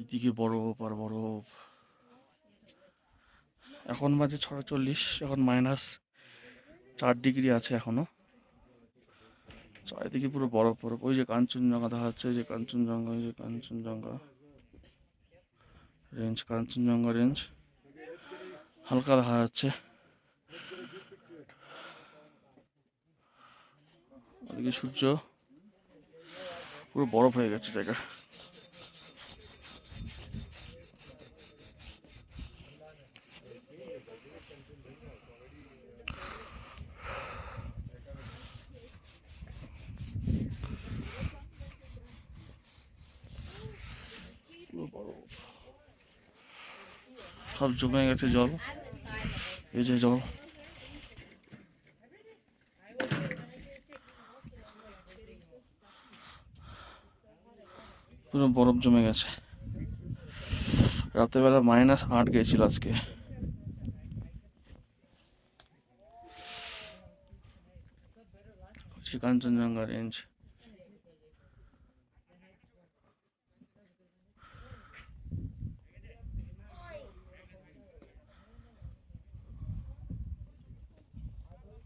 চারিদিকে বরফ আর বরফ। এখন বাজে 6:40, এখন -4 ডিগ্রি আছে এখনো। চারিদিকে পুরো বরফ বরফ। ওই যে কাঞ্চনজঙ্ঘা দেখা যাচ্ছে, ওই যে কাঞ্চনজঙ্ঘা, ওই যে কাঞ্চনজঙ্ঘা রেঞ্জ, কাঞ্চনজঙ্ঘা রেঞ্জ হালকা দেখা যাচ্ছে। ওদিকে সূর্য, পুরো বরফ হয়ে গেছে জায়গা। পুরো বরফ, সব জমে গেছে জল। এই যে জল, পুরো বরফ জমে গেছে। রাতেরবেলা -8 গিয়েছিল আজকে। কাঞ্চনজঙ্ঘা রেঞ্জ।